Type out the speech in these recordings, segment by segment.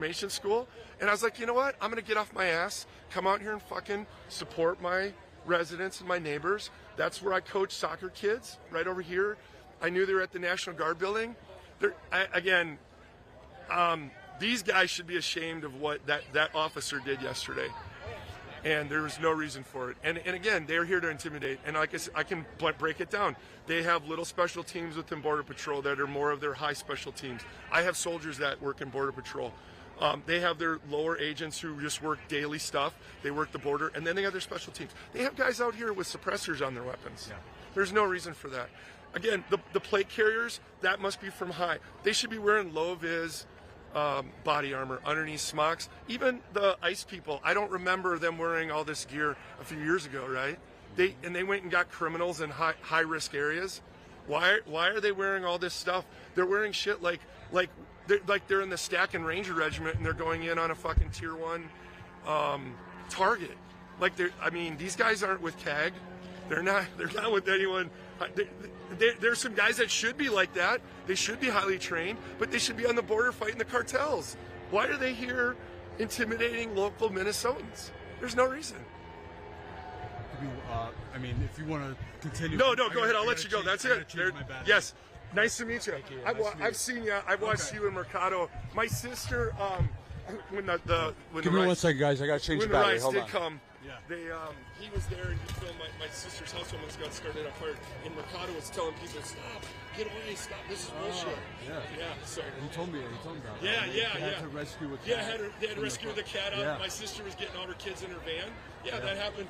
Formation school, and I was like, you know what? I'm gonna get off my ass, come out here and fucking support my residents and my neighbors. That's where I coach soccer kids, right over here. I knew they were at the National Guard building. These guys should be ashamed of what that officer did yesterday, and there was no reason for it. And again, they're here to intimidate. And like I said, I can break it down. They have little special teams within Border Patrol that are more of their high special teams. I have soldiers that work in Border Patrol. They have their lower agents who just work daily stuff. They work the border, and then they have their special teams. They have guys out here with suppressors on their weapons. Yeah. There's no reason for that. Again, the plate carriers, that must be from high. They should be wearing low-vis body armor underneath smocks. Even the ICE people, I don't remember them wearing all this gear a few years ago, right? They went and got criminals in high-risk areas. Why are they wearing all this stuff? They're wearing shit like they're in the Stack and Ranger Regiment and they're going in on a fucking tier 1 target. These guys aren't with CAG. They're not with anyone. There's some guys that should be like that. They should be highly trained, but they should be on the border fighting the cartels. Why are they here intimidating local Minnesotans? There's no reason. If you want to continue. No, go ahead. I'll let you go. That's it. Yes. Nice to meet you. I've seen you. I've watched you in Mercado. My sister, when the 1 second, guys. I got to change the battery. Hold on. Come. Yeah. He was there and he filmed my sister's house when got started on fire. And Mercado was telling people, stop, get away, stop. This is bullshit. Yeah. So he told me about it. Yeah. They had to rescue a cat. They had to rescue the cat out. Yeah. My sister was getting all her kids in her van. Yeah, that happened.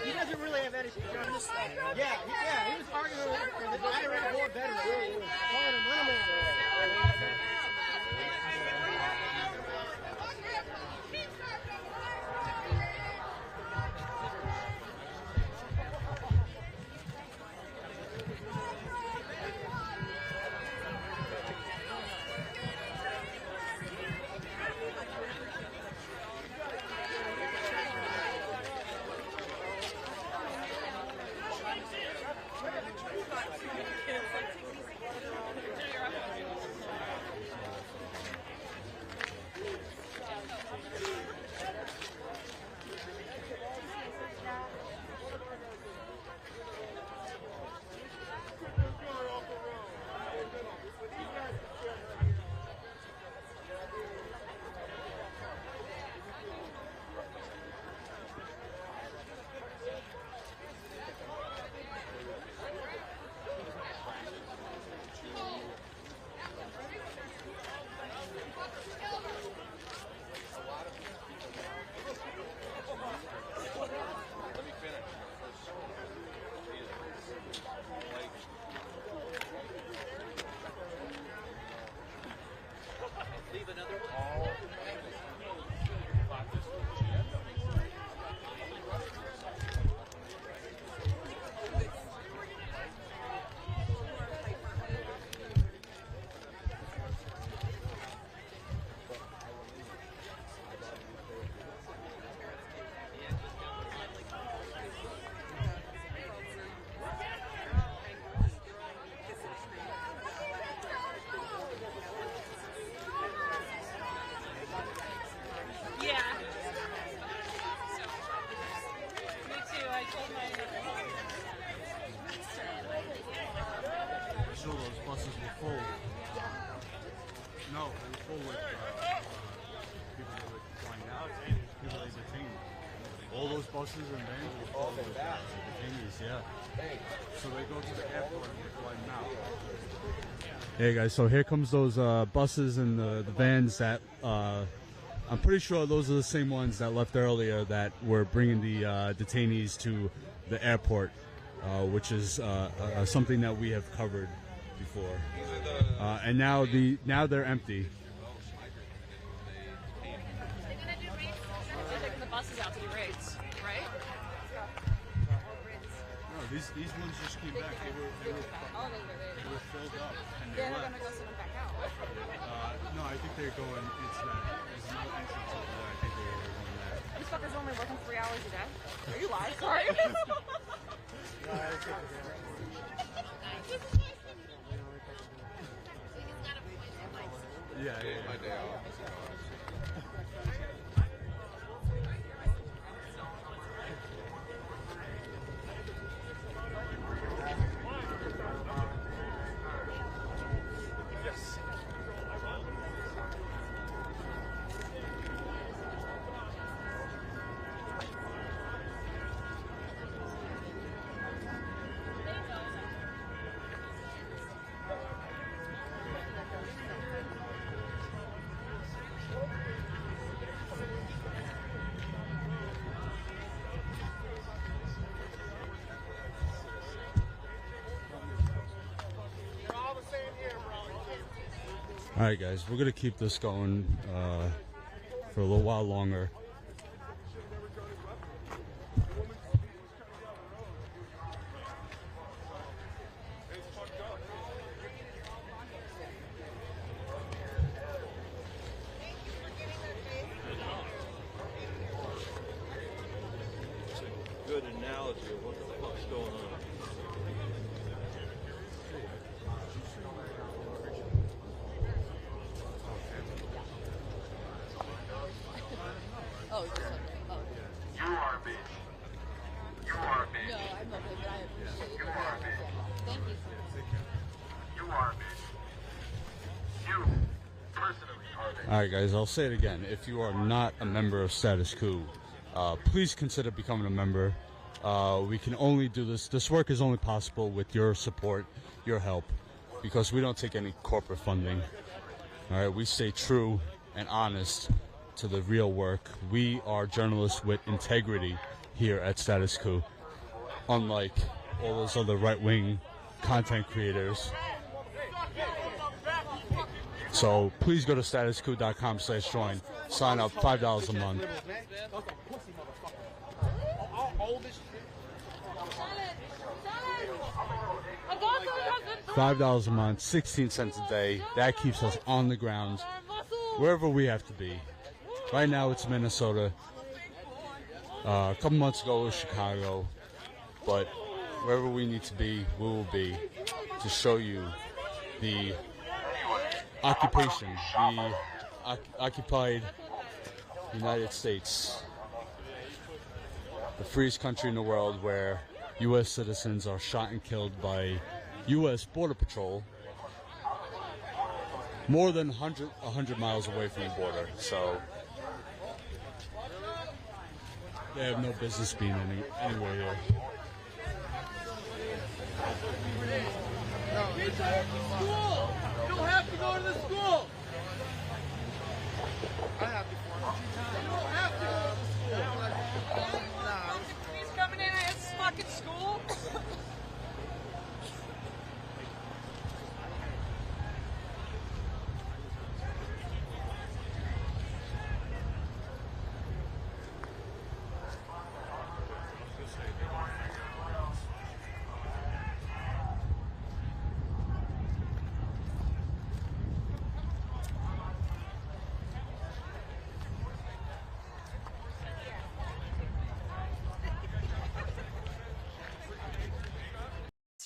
He doesn't really have any. Yeah, he was arguing with the IRA war veteran. Calling him un-American. full. No, they were full with people that were flying out. People they detained. All those buses and vans were full with detainees, yeah. So they go to the airport and they fly them out. Hey guys, so here comes those buses and the vans that I'm pretty sure those are the same ones that left earlier that were bringing the detainees to the airport, which is something that we have covered before. And now they're empty. They're gonna do raids. They're taking the buses out to do raids, right? No, these ones just came back. They were filled up and they They're left. gonna go send them back out. No, I think they're going into that. There's no entrance over there. I think they're going there. These fuckers only working 3 hours a day. Are you lying? Sorry. Yeah. My day off. All right, guys, we're gonna keep this going for a little while longer. Good analogy of what the fuck's going on. Oh, just oh. You are a bitch. You are a bitch. No, I'm okay, but I appreciate You are a bitch. Thank you. You are a bitch. You personally are a bitch. All right, guys, I'll say it again. If you are not a member of Status Quo, please consider becoming a member. We can only do this. This work is only possible with your support, your help, because we don't take any corporate funding. All right, we stay true and honest to the real work. We are journalists with integrity here at Status Quo, unlike all those other right-wing content creators. So please go to statusquo.com/join. Sign up, $5 a month. $5 a month, 16 cents a day. That keeps us on the ground, wherever we have to be. Right now it's Minnesota. A couple months ago it was Chicago. But wherever we need to be, we will be, to show you the occupation, the occupied United States, the freest country in the world where U.S. citizens are shot and killed by U.S. Border Patrol more than 100 miles away from the border. So they have no business being anywhere here. School! You don't have to go to the school! I have to. You don't have to go to the school. Nah. He's coming in at his fucking school.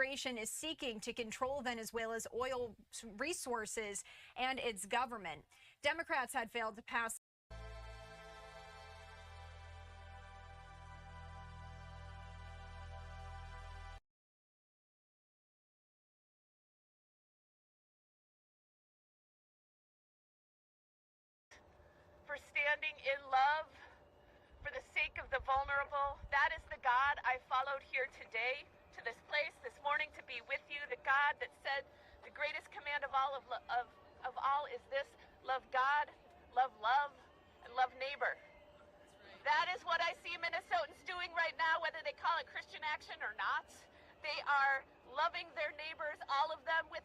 Administration is seeking to control Venezuela's oil resources and its government. Democrats had failed to pass standing in love for the sake of the vulnerable. That is the God I followed here today, to this place this morning, to be with you. The God that said the greatest command of all is this: love God, love love, and love neighbor. That is what I see Minnesotans doing right now, whether they call it Christian action or not. They are loving their neighbors, all of them, with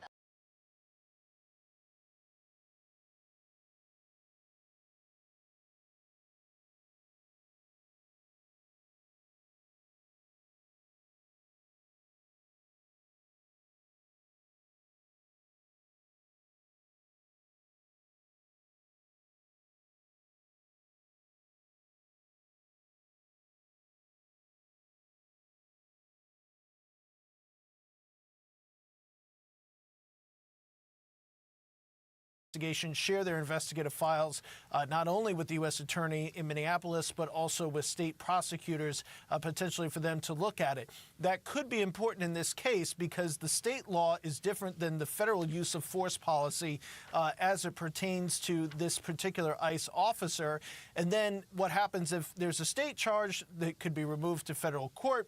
share their investigative files not only with the U.S. Attorney in Minneapolis, but also with state prosecutors, potentially for them to look at it. That could be important in this case because the state law is different than the federal use of force policy as it pertains to this particular ICE officer. And then what happens if there's a state charge that could be removed to federal court?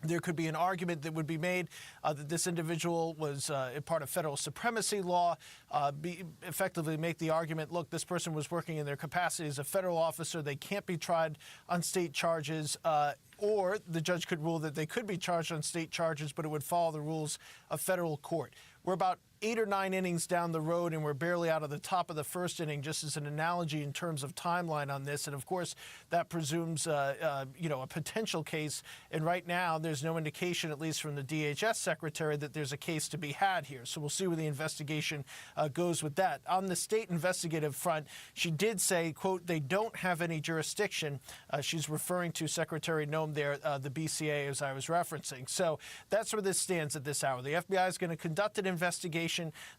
There could be an argument that would be made that this individual was a part of federal supremacy law, effectively make the argument, look, this person was working in their capacity as a federal officer. They can't be tried on state charges. Or the judge could rule that they could be charged on state charges, but it would follow the rules of federal court. We're about 8 or 9 innings down the road, and we're barely out of the top of the first inning, just as an analogy in terms of timeline on this. And of course, that presumes, a potential case. And right now, there's no indication, at least from the DHS secretary, that there's a case to be had here. So we'll see where the investigation goes with that. On the state investigative front, she did say, quote, they don't have any jurisdiction. She's referring to Secretary Noem there, the BCA, as I was referencing. So that's where this stands at this hour. The FBI is going to conduct an investigation.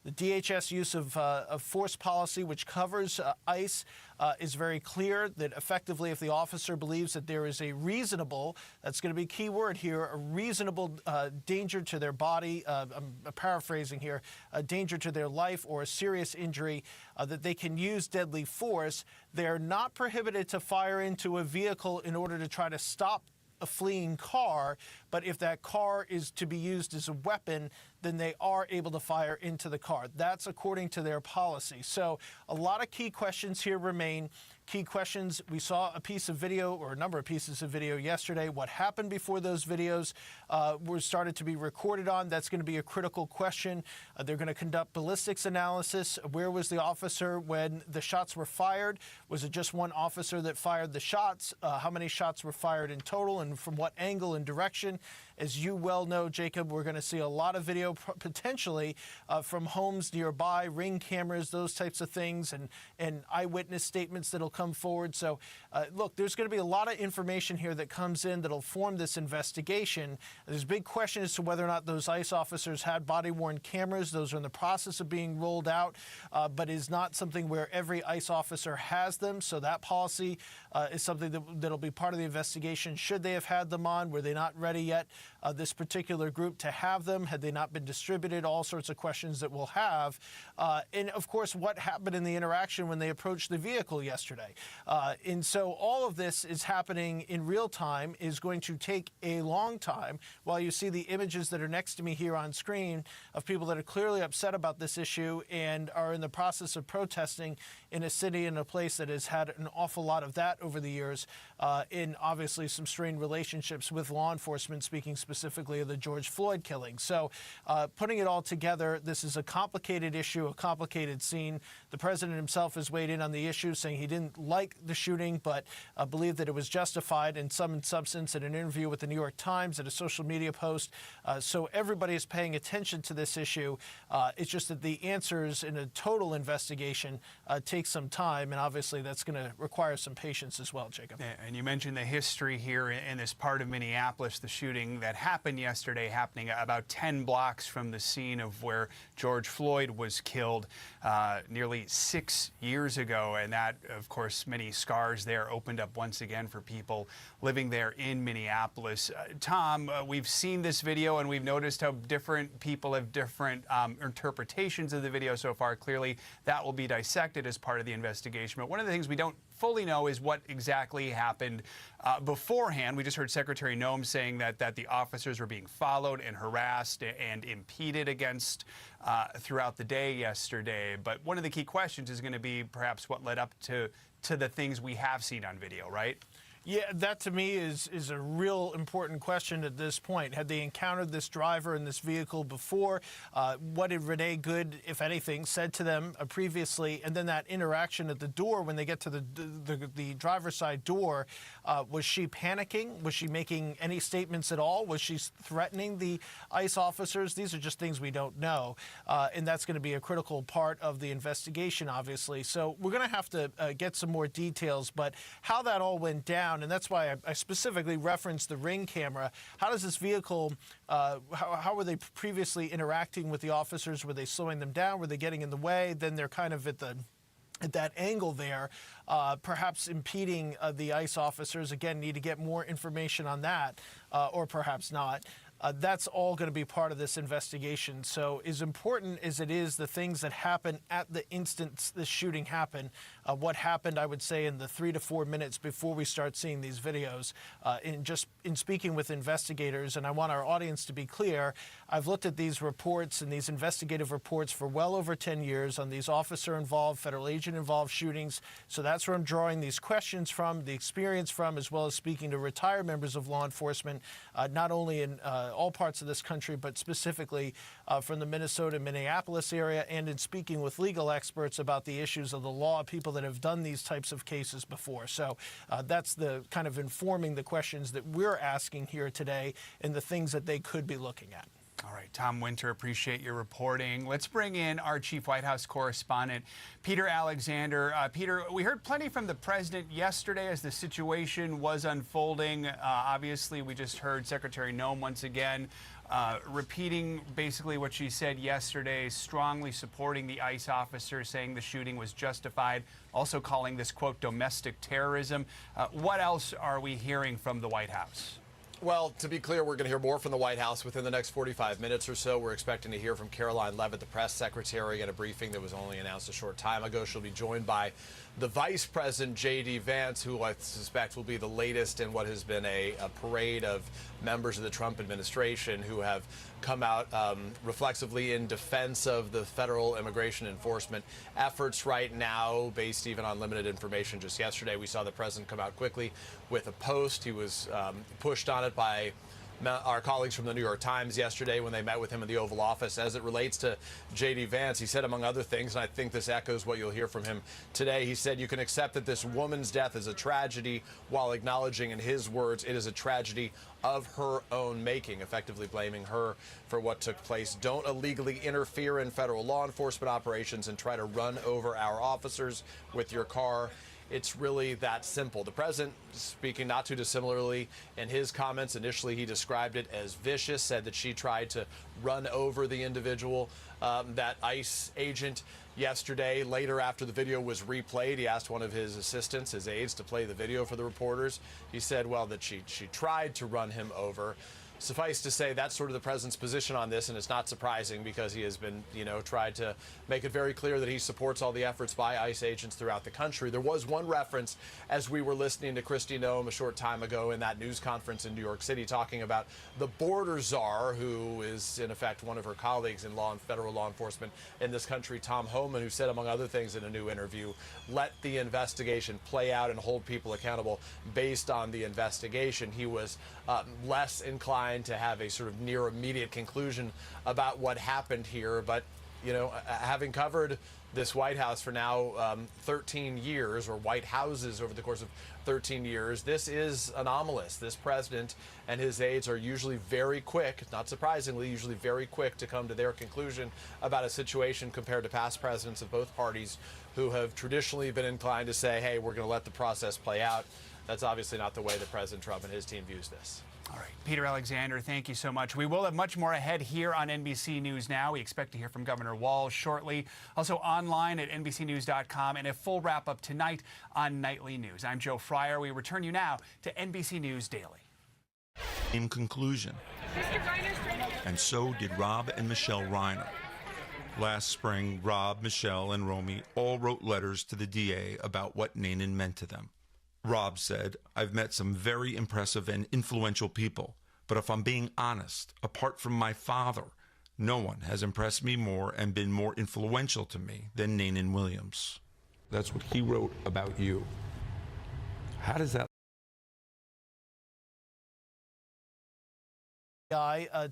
The DHS use of force policy, which covers ICE, is very clear that effectively if the officer believes that there is a reasonable, that's going to be a key word here, a reasonable danger to their body, I'm paraphrasing here, a danger to their life or a serious injury, that they can use deadly force. They're not prohibited to fire into a vehicle in order to try to stop a fleeing car, but if that car is to be used as a weapon, then they are able to fire into the car. That's according to their policy. So a lot of key questions here remain. Key questions, we saw a piece of video or a number of pieces of video yesterday. What happened before those videos were started to be recorded on? That's going to be a critical question. They're going to conduct ballistics analysis. Where was the officer when the shots were fired? Was it just one officer that fired the shots? How many shots were fired in total and from what angle and direction? As you well know, Jacob, we're going to see a lot of video potentially from homes nearby, Ring cameras, those types of things, and eyewitness statements that'll come forward. So, look, there's going to be a lot of information here that comes in that'll form this investigation. There's a big question as to whether or not those ICE officers had body-worn cameras. Those are in the process of being rolled out, but is not something where every ICE officer has them. So that policy is something that'll be part of the investigation. Should they have had them on? Were they not ready yet, this particular group, to have them? Had they not been distributed? All sorts of questions that we'll have. And, of course, what happened in the interaction when they approached the vehicle yesterday? And so all of this is happening in real time, is going to take a long time. While you see the images that are next to me here on screen of people that are clearly upset about this issue and are in the process of protesting in a city and a place that has had an awful lot of that over the years, in obviously some strained relationships with law enforcement, speaking specifically of the George Floyd killing. So putting it all together, this is a complicated issue, a complicated scene. The president himself has weighed in on the issue, saying he didn't like the shooting, but believed that it was justified in some substance in an interview with the New York Times, at a social media post. So everybody is paying attention to this issue. It's just that the answers in a total investigation take some time, and obviously that's going to require some patience as well, Jacob. And you mentioned the history here in this part of Minneapolis, the shooting that happened yesterday, happening about 10 blocks from the scene of where George Floyd was killed nearly 6 years ago. And that, of course, many scars there opened up once again for people living there in Minneapolis. Tom, we've seen this video and we've noticed how different people have different interpretations of the video so far. Clearly, that will be dissected as part of the investigation. But one of the things we don't fully know is what exactly happened beforehand. We just heard Secretary Noem saying that the officers were being followed and harassed and impeded against throughout the day yesterday. But one of the key questions is going to be perhaps what led up to the things we have seen on video, right? Yeah, that to me is a real important question at this point. Had they encountered this driver in this vehicle before? What did Renee Good, if anything, said to them previously? And then that interaction at the door when they get to the driver's side door, was she panicking? Was she making any statements at all? Was she threatening the ICE officers? These are just things we don't know. And that's going to be a critical part of the investigation, obviously. So we're going to have to get some more details. But how that all went down, and that's why I specifically referenced the Ring camera. How does this vehicle, how were they previously interacting with the officers? Were they slowing them down? Were they getting in the way? Then they're kind of at that angle there, perhaps impeding the ICE officers. Again, need to get more information on that, or perhaps not. That's all going to be part of this investigation. So as important as it is, the things that happen at the instant this shooting happened, what happened, I would say, in the 3 to 4 minutes before we start seeing these videos, in speaking with investigators, and I want our audience to be clear, I've looked at these reports and these investigative reports for well over 10 years on these officer-involved, federal agent-involved shootings. So that's where I'm drawing these questions from, the experience from, as well as speaking to retired members of law enforcement, not only in all parts of this country, but specifically from the Minnesota, Minneapolis area, and in speaking with legal experts about the issues of the law, people that have done these types of cases before. So that's the kind of informing the questions that we're asking here today and the things that they could be looking at. All right, Tom Winter, appreciate your reporting. Let's bring in our chief White House correspondent, Peter Alexander. Peter, we heard plenty from the president yesterday as the situation was unfolding. Obviously, we just heard Secretary Noem once again repeating basically what she said yesterday, strongly supporting the ICE officers, saying the shooting was justified, also calling this, quote, domestic terrorism. What else are we hearing from the White House? Well, to be clear, we're going to hear more from the White House within the next 45 minutes or so. We're expecting to hear from Caroline Leavitt, the press secretary, at a briefing that was only announced a short time ago. She'll be joined by the Vice President, J.D. Vance, who I suspect will be the latest in what has been a parade of members of the Trump administration who have come out reflexively in defense of the federal immigration enforcement efforts right now, based even on limited information. Just yesterday, we saw the president come out quickly with a post. He was pushed on it by our colleagues from the New York Times yesterday when they met with him in the Oval Office. As it relates to J.D. Vance, he said, among other things, and I think this echoes what you'll hear from him today, he said, you can accept that this woman's death is a tragedy while acknowledging, in his words, it is a tragedy of her own making, effectively blaming her for what took place. Don't illegally interfere in federal law enforcement operations and try to run over our officers with your car. It's really that simple. The president, speaking not too dissimilarly in his comments, initially he described it as vicious, said that she tried to run over the individual, that ICE agent yesterday. Later, after the video was replayed, he asked one of his assistants, his aides, to play the video for the reporters. He said, well, that she tried to run him over. Suffice to say, that's sort of the president's position on this, and it's not surprising because he has been, tried to make it very clear that he supports all the efforts by ICE agents throughout the country. There was one reference as we were listening to Kristi Noem a short time ago in that news conference in New York City, talking about the border czar, who is in effect one of her colleagues in federal law enforcement in this country, Tom Homan, who said, among other things in a new interview, let the investigation play out and hold people accountable based on the investigation. He was less inclined to have a sort of near immediate conclusion about what happened here. But, having covered this White House for now 13 years, or White Houses over the course of 13 years, this is anomalous. This president and his aides are usually very quick, not surprisingly, usually very quick to come to their conclusion about a situation compared to past presidents of both parties who have traditionally been inclined to say, hey, we're going to let the process play out. That's obviously not the way that President Trump and his team views this. All right, Peter Alexander, thank you so much. We will have much more ahead here on NBC News Now. We expect to hear from Governor Walz shortly. Also online at NBCNews.com, and a full wrap-up tonight on Nightly News. I'm Joe Fryer. We return you now to NBC News Daily. In conclusion, and so did Rob and Michelle Reiner. Last spring, Rob, Michelle, and Romy all wrote letters to the DA about what Nanan meant to them. Rob said, "I've met some very impressive and influential people, but if I'm being honest, apart from my father, no one has impressed me more and been more influential to me than Nanan Williams." That's what he wrote about you. How does that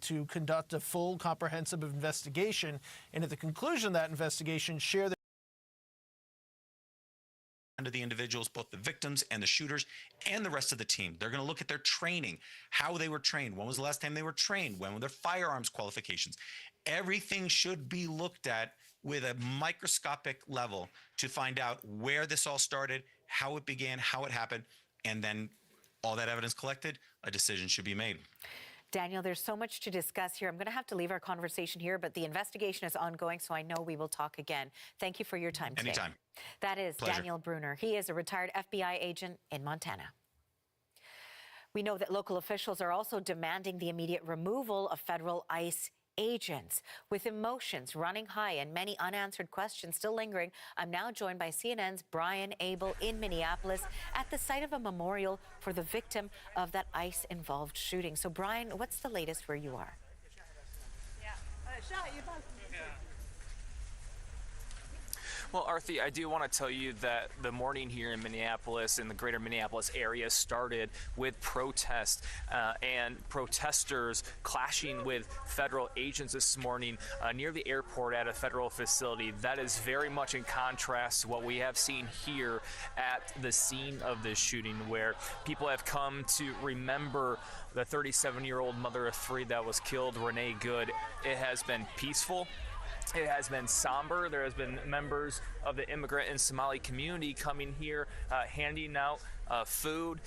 to conduct a full, comprehensive investigation, and at the conclusion of that investigation, share to the individuals, both the victims and the shooters and the rest of the team. They're going to look at their training, how they were trained, when was the last time they were trained, when were their firearms qualifications. Everything should be looked at with a microscopic level to find out where this all started, how it began, how it happened, and then all that evidence collected, a decision should be made. Daniel, there's so much to discuss here. I'm going to have to leave our conversation here, but the investigation is ongoing, so I know we will talk again. Thank you for your time today. Anytime. That is Pleasure. Daniel Bruner. He is a retired FBI agent in Montana. We know that local officials are also demanding the immediate removal of federal ICE agents. With emotions running high and many unanswered questions still lingering, I'm now joined by CNN's Brian Abel in Minneapolis at the site of a memorial for the victim of that ICE-involved shooting. So, Brian, what's the latest where you are? Well, Arthi, I do want to tell you that the morning here in Minneapolis and the greater Minneapolis area started with protests and protesters clashing with federal agents this morning near the airport at a federal facility. That is very much in contrast to what we have seen here at the scene of this shooting, where people have come to remember the 37-year-old mother of three that was killed, Renee Good. It has been peaceful. It has been somber. There has been members of the immigrant and Somali community coming here, handing out food,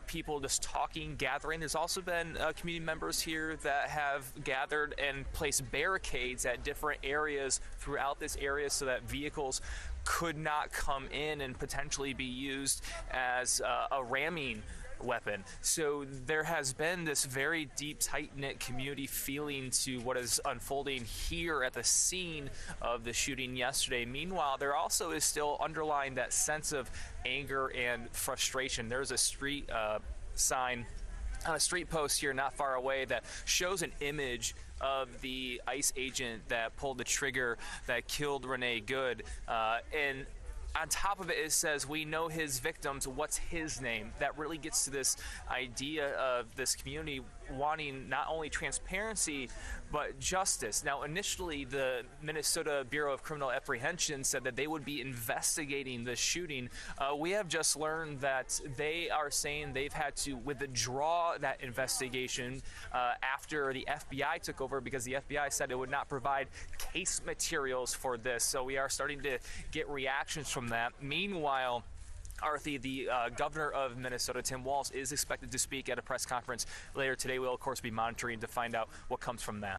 people just talking, gathering. There's also been community members here that have gathered and placed barricades at different areas throughout this area so that vehicles could not come in and potentially be used as a ramming weapon. So there has been this very deep, tight-knit community feeling to what is unfolding here at the scene of the shooting yesterday. Meanwhile, there also is still underlying that sense of anger and frustration. There's a street sign on a street post here not far away that shows an image of the ICE agent that pulled the trigger that killed Renee Good, and on top of it, it says, "We know his victims. What's his name?" That really gets to this idea of this community wanting not only transparency, but justice. Now, initially, the Minnesota Bureau of Criminal Apprehension said that they would be investigating this shooting. We have just learned that they are saying they've had to withdraw that investigation after the FBI took over, because the FBI said it would not provide case materials for this. So we are starting to get reactions from that. Meanwhile, Arthi, the governor of Minnesota, Tim Walz, is expected to speak at a press conference later today. We'll, of course, be monitoring to find out what comes from that.